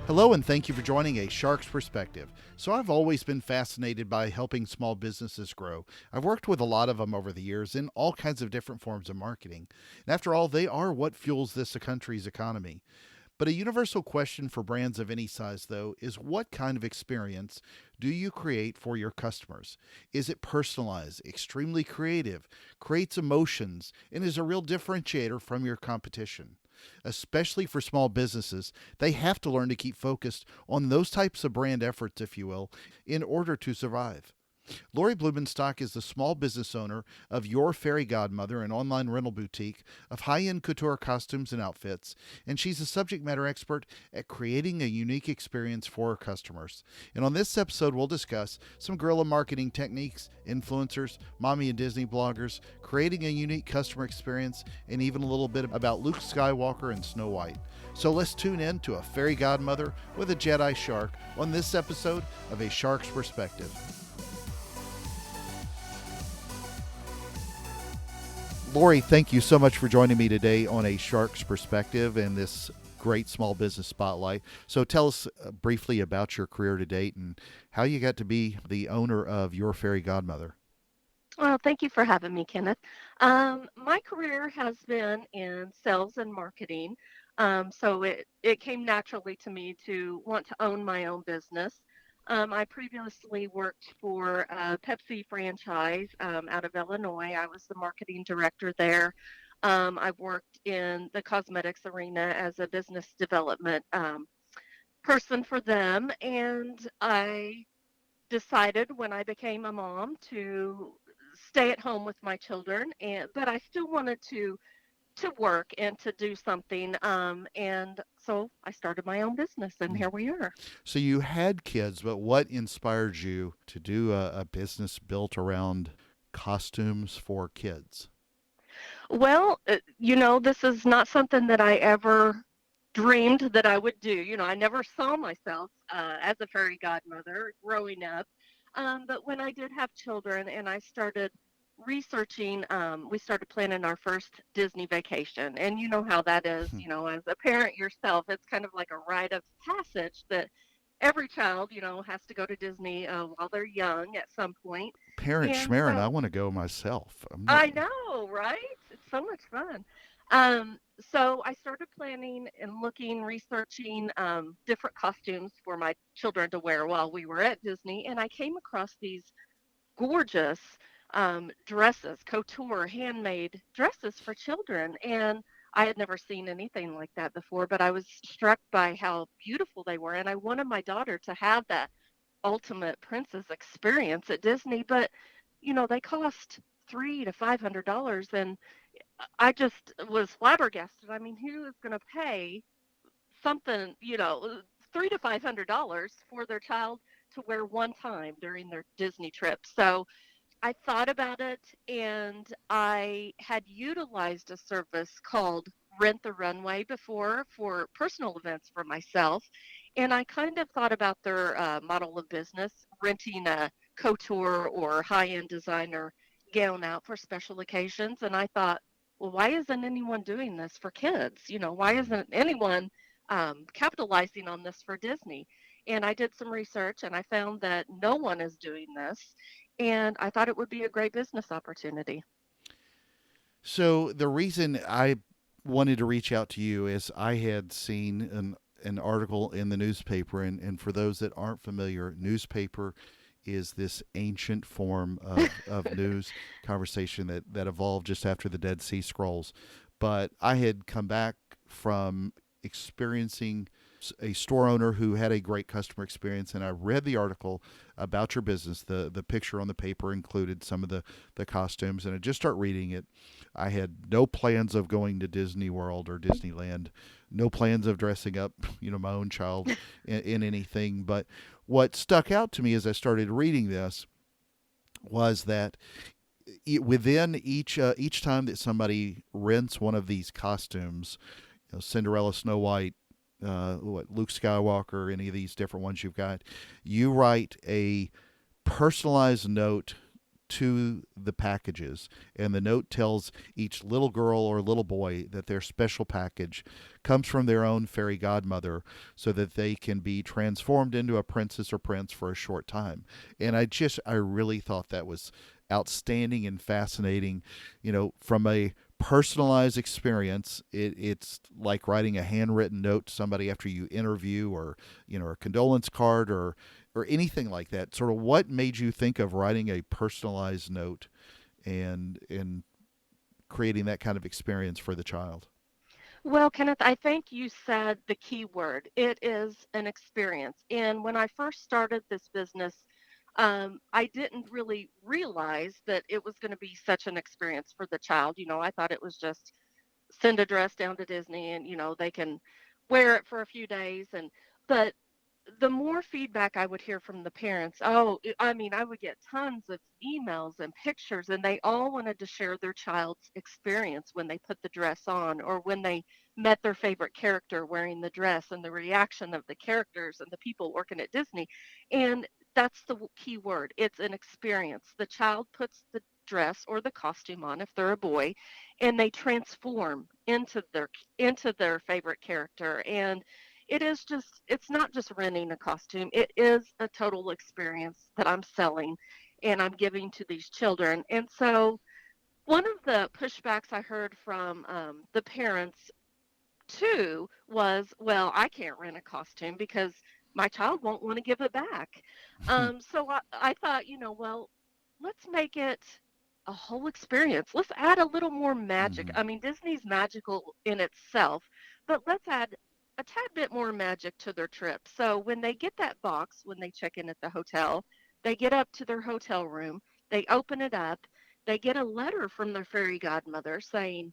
Hello, and thank you for joining A Shark's Perspective. So, I've always been fascinated by helping small businesses grow. I've worked with a lot of them over the years in all kinds of different forms of marketing. And after all, they are what fuels this country's economy. But a universal question for brands of any size, though, is what kind of experience do you create for your customers? Is it personalized, extremely creative, creates emotions, and is a real differentiator from your competition? Especially for small businesses, they have to learn to keep focused on those types of brand efforts, if you will, in order to survive. Lori Blumenstock is the small business owner of Your Fairy Godmother, an online rental boutique of high end couture costumes and outfits, and she's a subject matter expert at creating a unique experience for her customers. And on this episode, we'll discuss some guerrilla marketing techniques, influencers, mommy and Disney bloggers, creating a unique customer experience, and even a little bit about Luke Skywalker and Snow White. So let's tune in to a fairy godmother with a Jedi shark on this episode of A Shark's Perspective. Lori, thank you so much for joining me today on A Shark's Perspective and this great small business spotlight. So tell us briefly about your career to date and how you got to be the owner of Your Fairy Godmother. Well, thank you for having me, Kenneth. My career has been in sales and marketing, so it came naturally to me to want to own my own business. I previously worked for a Pepsi franchise out of Illinois. I was the marketing director there. I've worked in the cosmetics arena as a business development person for them, and I decided when I became a mom to stay at home with my children, and but I still wanted to work and to do something, and so I started my own business, and Mm. here we are. So you had kids, but what inspired you to do a business built around costumes for kids? Well, this is not something that I ever dreamed that I would do. I never saw myself as a fairy godmother growing up. But when I did have children and I started researching, we started planning our first Disney vacation. And you know how that is, as a parent yourself, it's kind of like a rite of passage that every child, has to go to Disney while they're young at some point. Parent And Schmerin, I so want to go myself. I'm not. I know, right? It's so much fun. So I started planning and looking, researching different costumes for my children to wear while we were at Disney, and I came across these gorgeous dresses, couture, handmade dresses for children, and I had never seen anything like that before, but I was struck by how beautiful they were, and I wanted my daughter to have that ultimate princess experience at Disney, but they cost $300 to $500, and I just was flabbergasted. I mean, who is going to pay something, $300 to $500 for their child to wear one time during their Disney trip? So I thought about it, and I had utilized a service called Rent the Runway before for personal events for myself. And I kind of thought about their model of business, renting a couture or high end designer gown out for special occasions. And I thought, well, why isn't anyone doing this for kids? Why isn't anyone capitalizing on this for Disney? And I did some research and I found that no one is doing this, and I thought it would be a great business opportunity. So the reason I wanted to reach out to you is I had seen an article in the newspaper, and for those that aren't familiar, newspaper is this ancient form of news conversation that evolved just after the Dead Sea Scrolls. But I had come back from experiencing a store owner who had a great customer experience, and I read the article about your business. The picture on the paper included some of the costumes, and I just start reading it. I had no plans of going to Disney World or Disneyland, no plans of dressing up, my own child in anything. But what stuck out to me as I started reading this was that within each time that somebody rents one of these costumes, Cinderella, Snow White, Luke Skywalker, any of these different ones you've got, you write a personalized note to the packages, and the note tells each little girl or little boy that their special package comes from their own fairy godmother, so that they can be transformed into a princess or prince for a short time. And I really thought that was outstanding and fascinating. From a personalized experience, it's like writing a handwritten note to somebody after you interview, or a condolence card, or anything like that. Sort of what made you think of writing a personalized note and creating that kind of experience for the child? Well, Kenneth, I think you said the key word. It is an experience. And when I first started this business, I didn't really realize that it was going to be such an experience for the child. I thought it was just send a dress down to Disney and, they can wear it for a few days. But the more feedback I would hear from the parents, I mean, I would get tons of emails and pictures, and they all wanted to share their child's experience when they put the dress on, or when they met their favorite character wearing the dress, and the reaction of the characters and the people working at Disney. And that's the key word. It's an experience. The child puts the dress or the costume on if they're a boy, and they transform into their favorite character. And it's not just renting a costume. It is a total experience that I'm selling and I'm giving to these children. And so one of the pushbacks I heard from the parents too was, well, I can't rent a costume because my child won't want to give it back. So I thought, well, let's make it a whole experience. Let's add a little more magic. Hmm. I mean, Disney's magical in itself, but let's add a tad bit more magic to their trip. So when they get that box, when they check in at the hotel, they get up to their hotel room, they open it up, they get a letter from their fairy godmother saying,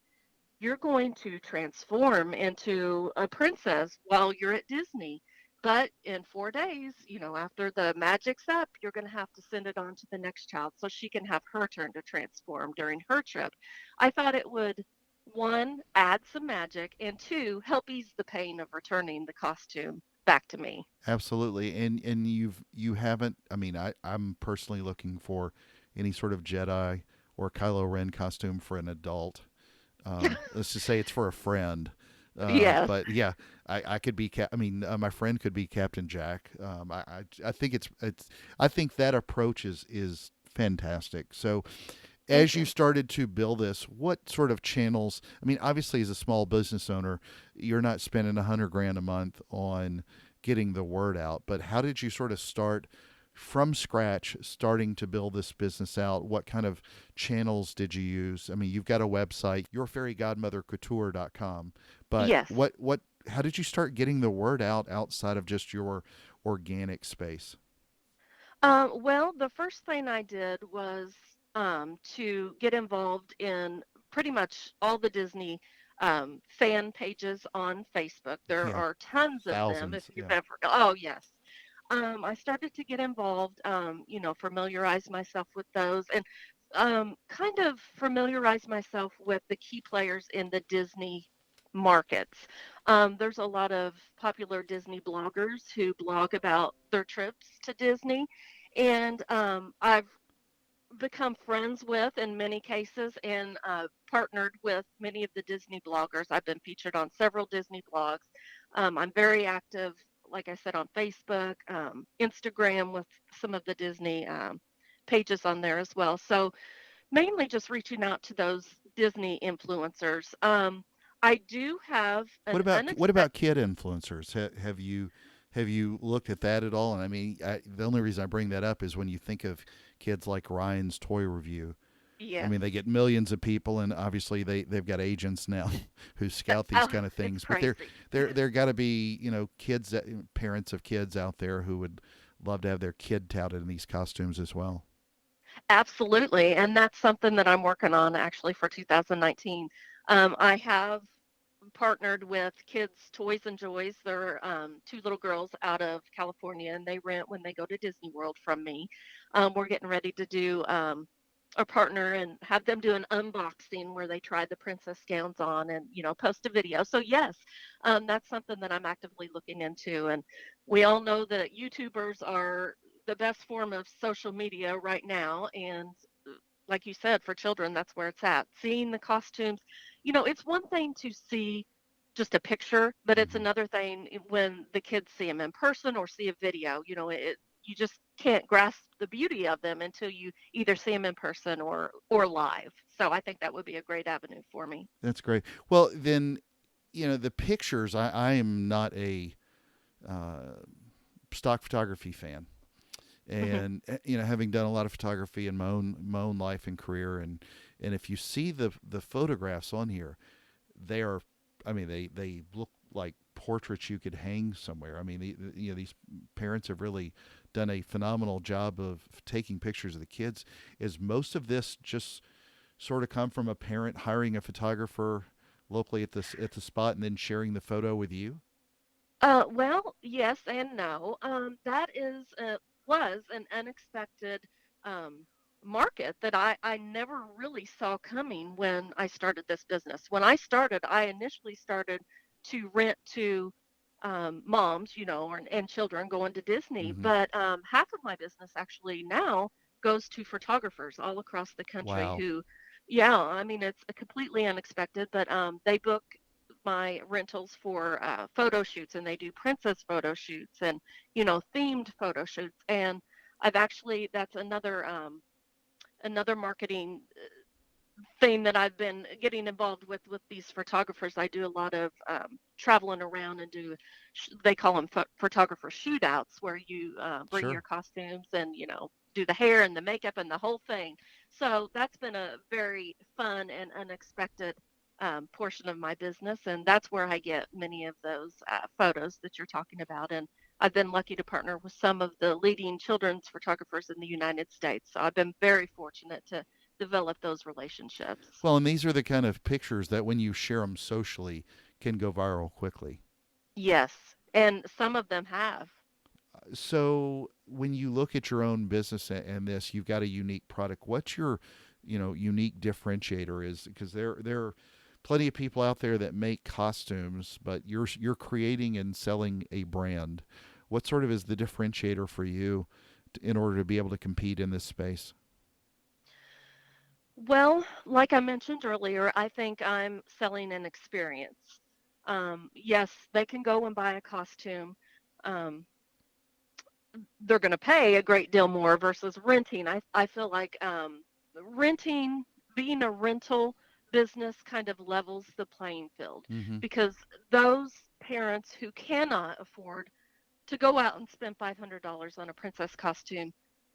you're going to transform into a princess while you're at Disney. But in 4 days, after the magic's up, you're going to have to send it on to the next child so she can have her turn to transform during her trip. I thought it would, one, add some magic, and two, help ease the pain of returning the costume back to me. Absolutely. And you haven't, I mean, I'm personally looking for any sort of Jedi or Kylo Ren costume for an adult. Let's just say it's for a friend. Yes. But yeah, I could be. I mean, my friend could be Captain Jack. I think I think that approach is fantastic. So, Thank as you you. started to build this, what sort of channels? I mean, obviously, as a small business owner, you're not spending 100 grand a month on getting the word out. But how did you sort of start from scratch, starting to build this business out? What kind of channels did you use? I mean, you've got a website, yourfairygodmothercouture.com, but Yes. how did you start getting the word out outside of just your organic space? Well, the first thing I did was to get involved in pretty much all the Disney fan pages on Facebook. There Yeah, are tons of them. If thousands. you've Yeah. ever, oh yes, I started to get involved. Familiarize myself with those, and kind of familiarize myself with the key players in the Disney markets. There's a lot of popular Disney bloggers who blog about their trips to Disney, and I've become friends with in many cases, and partnered with many of the Disney bloggers. I've been featured on several Disney blogs. I'm very active, like I said, on Facebook, Instagram, with some of the Disney pages on there as well. So mainly just reaching out to those Disney influencers. I do have What an about unexpected. kid influencers? Have you looked at that at all? And I mean, the only reason I bring that up is when you think of kids like Ryan's Toy Review. I Yes. mean, they get millions of people, and obviously they've got agents now who scout these Oh, kind of it's things. But crazy. there got to be kids parents of kids out there who would love to have their kid touted in these costumes as well. Absolutely, and that's something that I'm working on actually for 2019. I have partnered with Kids Toys and Joys. They're two little girls out of California, and they rent when they go to Disney World from me. We're getting ready to do a partner and have them do an unboxing where they try the princess gowns on and post a video. So yes, that's something that I'm actively looking into. And we all know that YouTubers are the best form of social media right now, and like you said, for children, that's where it's at. Seeing the costumes, it's one thing to see just a picture, but it's Hmm. another thing when the kids see them in person or see a video. You just can't grasp the beauty of them until you either see them in person or live. So I think that would be a great avenue for me. That's great. Well, then, the pictures, I am not a uh, stock photography fan. Hmm. And having done a lot of photography in my own life and career, and if you see the photographs on here, they are, I mean, they look like portraits you could hang somewhere. I mean, these parents have really done a phenomenal job of taking pictures of the kids. Is most of this just sort of come from a parent hiring a photographer locally at the spot and then sharing the photo with you? Well, yes and no. That was an unexpected um, market that I never really saw coming when I started this business. When I started, I initially started to rent to moms, and children going to Disney. Hmm. But half of my business actually now goes to photographers all across the country Wow. who, yeah, I mean, it's completely unexpected, but they book my rentals for photo shoots, and they do princess photo shoots and themed photo shoots. And I've actually that's another marketing thing that I've been getting involved with these photographers. I do a lot of traveling around and they call them photographer shootouts, where you bring your Sure. costumes and do the hair and the makeup and the whole thing. So that's been a very fun and unexpected portion of my business, and that's where I get many of those photos that you're talking about. And I've been lucky to partner with some of the leading children's photographers in the United States. So I've been very fortunate to develop those relationships. Well, and these are the kind of pictures that when you share them socially can go viral quickly. Yes, and some of them have. So when you look at your own business and this, you've got a unique product. What's your, unique differentiator? Is because there are plenty of people out there that make costumes, but you're creating and selling a brand. What sort of is the differentiator for you in order to be able to compete in this space? Well, like I mentioned earlier, I think I'm selling an experience. Yes, they can go and buy a costume. Um, they're going to pay a great deal more versus renting. I feel like renting, being a rental business, kind of levels the playing field, Mm-hmm. because those parents who cannot afford to go out and spend $500 on a princess costume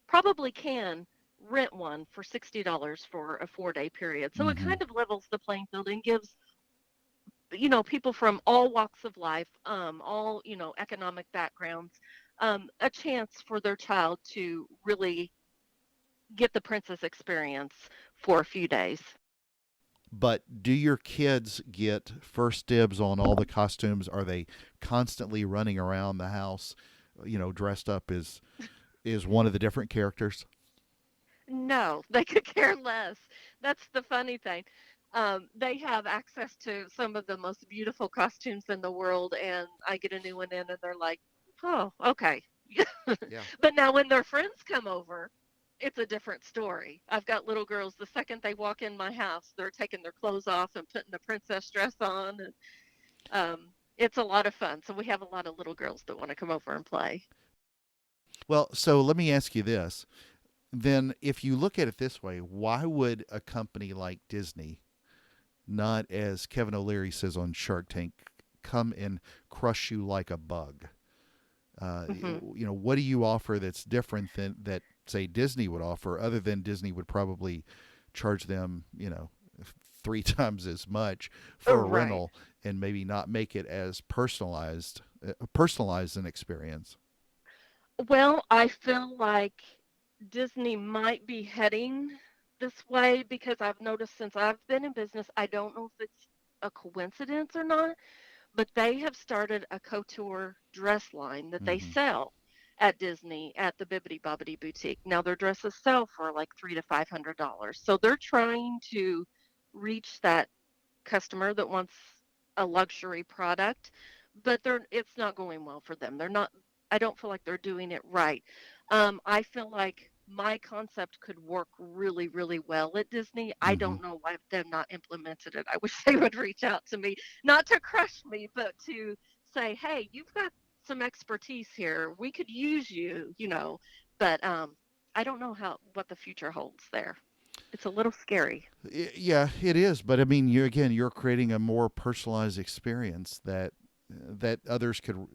probably can rent one for $60 for a 4-day period. So it Mm-hmm. kind of levels the playing field and gives people from all walks of life, all economic backgrounds, a chance for their child to really get the princess experience for a few days. But do your kids get first dibs on all the costumes? Are they constantly running around the house, dressed up as one of the different characters? No, they could care less. That's the funny thing. They have access to some of the most beautiful costumes in the world, and I get a new one in, and they're like, "Oh, okay." Yeah. But now when their friends come over, it's a different story. I've got little girls. The second they walk in my house, they're taking their clothes off and putting the princess dress on, and it's a lot of fun. So we have a lot of little girls that want to come over and play. Well, so let me ask you this. Then, if you look at it this way, why would a company like Disney not, as Kevin O'Leary says on Shark Tank, come and crush you like a bug? Hmm. What do you offer that's different than that, say, Disney would offer, other than Disney would probably charge them, three times as much for a Right. rental and maybe not make it as personalized an experience? Well, I feel like Disney might be heading this way because I've noticed since I've been in business, I don't know if it's a coincidence or not, but they have started a couture dress line that they Mm-hmm. sell at Disney at the Bibbidi Bobbidi Boutique. Now their dresses sell for like $300 to $500. So they're trying to reach that customer that wants a luxury product, but it's not going well for them. They're not I don't feel like they're doing it right. I feel like my concept could work really, really well at Disney. I Mm-hmm. don't know why they've not implemented it. I wish they would reach out to me, not to crush me, but to say, hey, you've got some expertise here. We could use you, But I don't know what the future holds there. It's a little scary. Yeah, it is. But I mean, you're creating a more personalized experience that others could,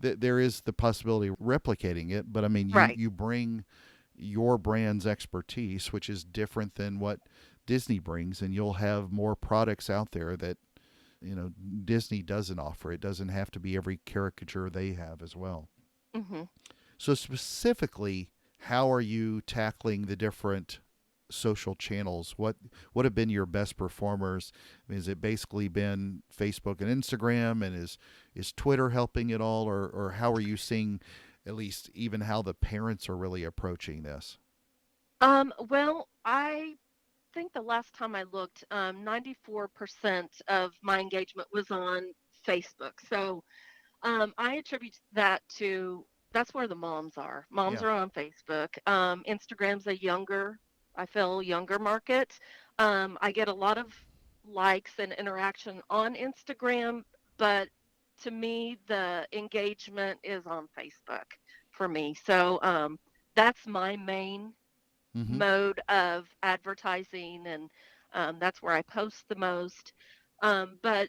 there is the possibility of replicating it. But I mean, you Right. you bring your brand's expertise, which is different than what Disney brings, and you'll have more products out there that Disney doesn't offer. It doesn't have to be every caricature they have as well. Mhm. So specifically, how are you tackling the different social channels? What have been your best performers? I mean, has it basically been Facebook and Instagram, and is Twitter helping at all, or how are you seeing at least even how the parents are really approaching this? Well, I think the last time I looked, 94% of my engagement was on Facebook. So I attribute that to that's where the moms are. Moms Yeah. are on Facebook. Instagram's a I feel younger market. I get a lot of likes and interaction on Instagram, but to me, the engagement is on Facebook for me. So that's my main Mm-hmm. mode of advertising, and that's where I post the most. But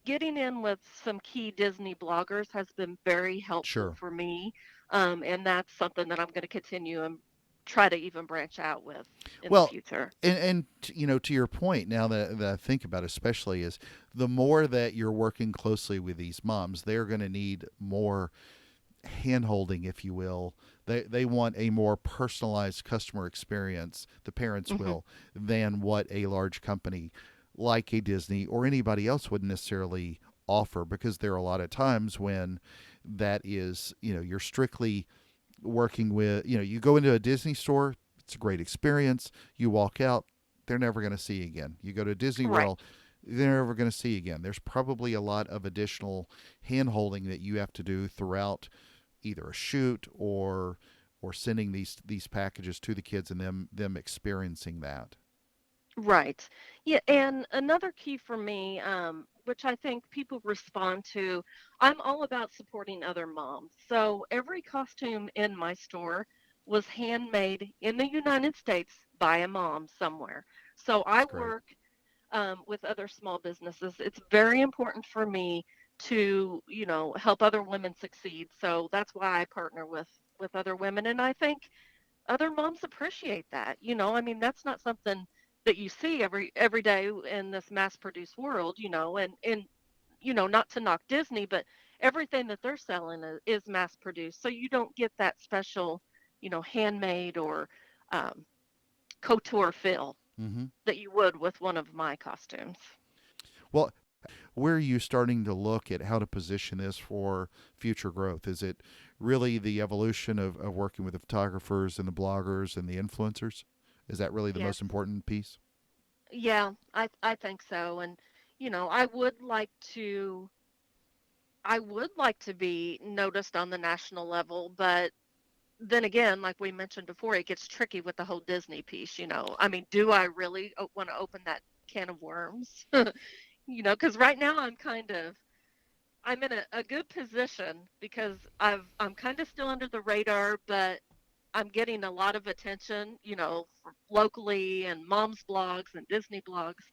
getting in with some key Disney bloggers has been very helpful Sure. for me, and that's something that I'm going to continue and try to even branch out with in the Well, future. and to your point, now that I think about it, especially is the more that you're working closely with these moms, they're going to need more hand holding, if you will. They want a more personalized customer experience, the parents Hmm. will, than what a large company like a Disney or anybody else would necessarily offer, because there are a lot of times when that is, you're strictly working with, you go into a Disney store, it's a great experience. You walk out, they're never going to see you again. You go to Disney Right. World, they're never going to see you again. There's probably a lot of additional hand holding that you have to do throughout either a shoot or sending these packages to the kids and them experiencing that. Right. Yeah, and another key for me, which I think people respond to, I'm all about supporting other moms. So every costume in my store was handmade in the United States by a mom somewhere. So I It's great. work with other small businesses. It's very important for me to, help other women succeed. So that's why I partner with other women, and I think other moms appreciate that. I mean, that's not something that you see every day in this mass produced world, and not to knock Disney, but everything that they're selling is mass produced. So you don't get that special, handmade or um, couture feel Mm-hmm. that you would with one of my costumes. Well, where are you starting to look at how to position this for future growth? Is it really the evolution of working with the photographers and the bloggers and the influencers? Is that really the Yes. most important piece? Yeah, I think so. And I would like to be noticed on the national level, but then again, like we mentioned before, it gets tricky with the whole Disney piece. I mean, do I really want to open that can of worms? Because right now I'm in a good position because I'm kind of still under the radar, but I'm getting a lot of attention, locally and mom's blogs and Disney blogs.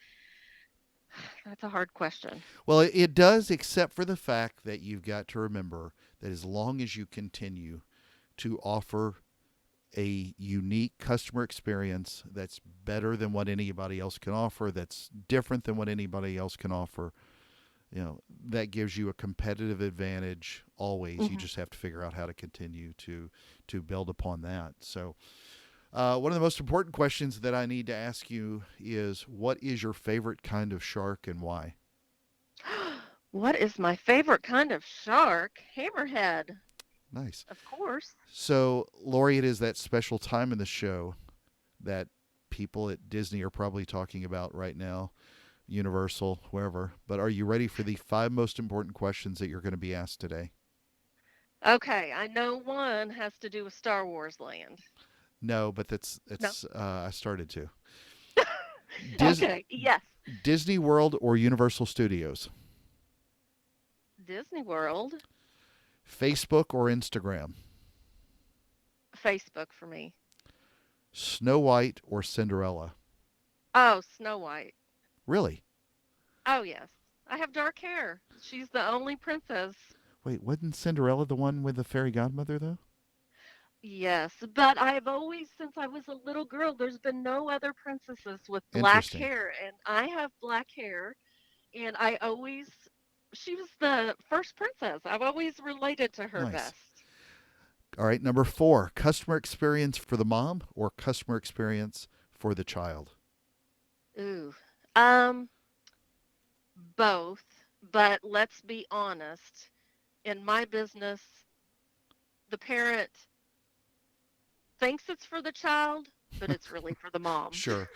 That's a hard question. Well, it does, except for the fact that you've got to remember that as long as you continue to offer a unique customer experience that's better than what anybody else can offer, that's different than what anybody else can offer, that gives you a competitive advantage always. You Hmm. just have to figure out how to continue to build upon that. So, one of the most important questions that I need to ask you is, what is your favorite kind of shark and why? What is my favorite kind of shark? Hammerhead, Nice. of course. So, Lori, it is that special time in the show that people at Disney are probably talking about right now, Universal, wherever. But are you ready for the five most important questions that you're going to be asked today? Okay, I know one has to do with Star Wars Land. No, but No. I started to. Dis- Okay. Yes. Disney World or Universal Studios? Disney World, Facebook or Instagram? Facebook for me. Snow White or Cinderella? Oh, Snow White. Really? Oh, yes. I have dark hair. She's the only princess. Wait, wasn't Cinderella the one with the fairy godmother, though? Yes, but I've always, since I was a little girl, there's been no other princesses with black Interesting. hair, and I have black hair, and she was the first princess. I've always related to her Nice. best. All right, number 4, customer experience for the mom or customer experience for the child? Ooh, um, both, but let's be honest. In my business, the parent thinks it's for the child, but it's really for the mom. Sure.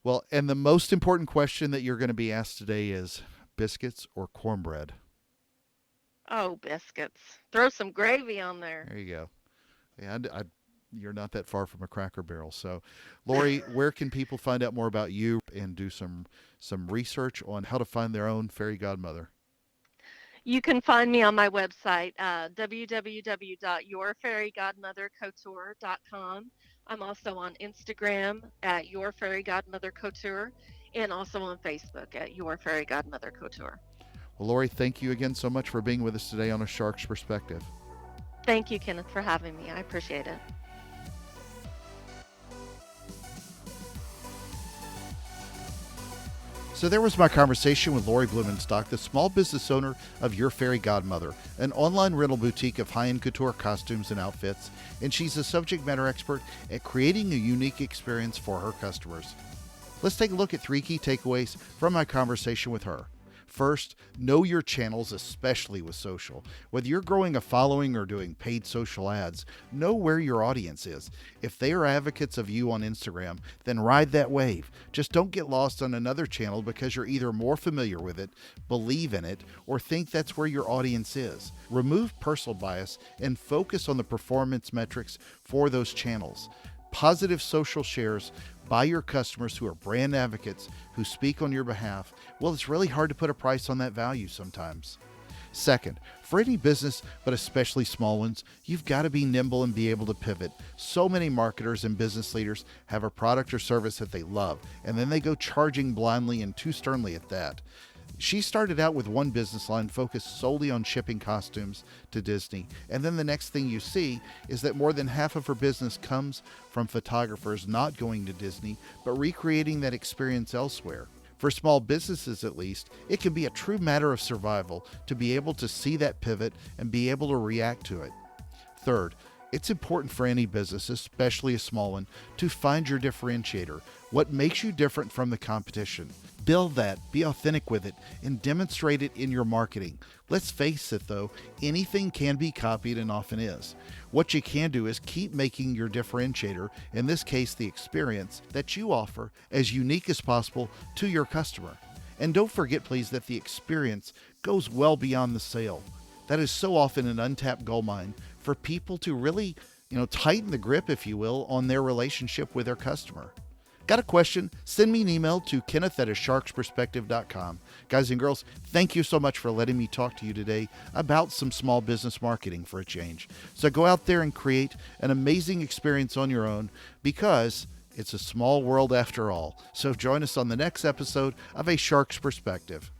Well, and the most important question that you're going to be asked today is biscuits or cornbread? Oh, biscuits. Throw some gravy on there. There you go. Yeah, you're not that far from a Cracker Barrel. So, Lori, where can people find out more about you and do some research on how to find their own fairy godmother? You can find me on my website, www.yourfairygodmothercouture.com. I'm also on Instagram at Your Fairy Godmother Couture and also on Facebook at Your Fairy Godmother Couture. Well, Lori, thank you again so much for being with us today on A Shark's Perspective. Thank you, Kenneth, for having me. I appreciate it. So there was my conversation with Lori Blumenstock, the small business owner of Your Fairy Godmother, an online rental boutique of high-end couture costumes and outfits, and she's a subject matter expert at creating a unique experience for her customers. Let's take a look at 3 key takeaways from my conversation with her. First, know your channels, especially with social. Whether you're growing a following or doing paid social ads, know where your audience is. If they are advocates of you on Instagram, then ride that wave. Just don't get lost on another channel because you're either more familiar with it, believe in it, or think that's where your audience is. Remove personal bias and focus on the performance metrics for those channels. Positive social shares by your customers who are brand advocates who speak on your behalf, well, it's really hard to put a price on that value sometimes. Second, for any business, but especially small ones, you've got to be nimble and be able to pivot. So many marketers and business leaders have a product or service that they love, and then they go charging blindly and too sternly at that. She started out with one business line focused solely on shipping costumes to Disney, and then the next thing you see is that more than half of her business comes from photographers not going to Disney, but recreating that experience elsewhere. For small businesses at least, it can be a true matter of survival to be able to see that pivot and be able to react to it. Third, it's important for any business, especially a small one, to find your differentiator, what makes you different from the competition. Build that, be authentic with it, and demonstrate it in your marketing. Let's face it though, anything can be copied and often is. What you can do is keep making your differentiator, in this case the experience that you offer, as unique as possible to your customer. And don't forget please that the experience goes well beyond the sale. That is so often an untapped gold mine for people to really, tighten the grip, if you will, on their relationship with their customer. Got a question? Send me an email to kenneth@asharksperspective.com. Guys and girls, thank you so much for letting me talk to you today about some small business marketing for a change. So go out there and create an amazing experience on your own, because it's a small world after all. So join us on the next episode of A Shark's Perspective.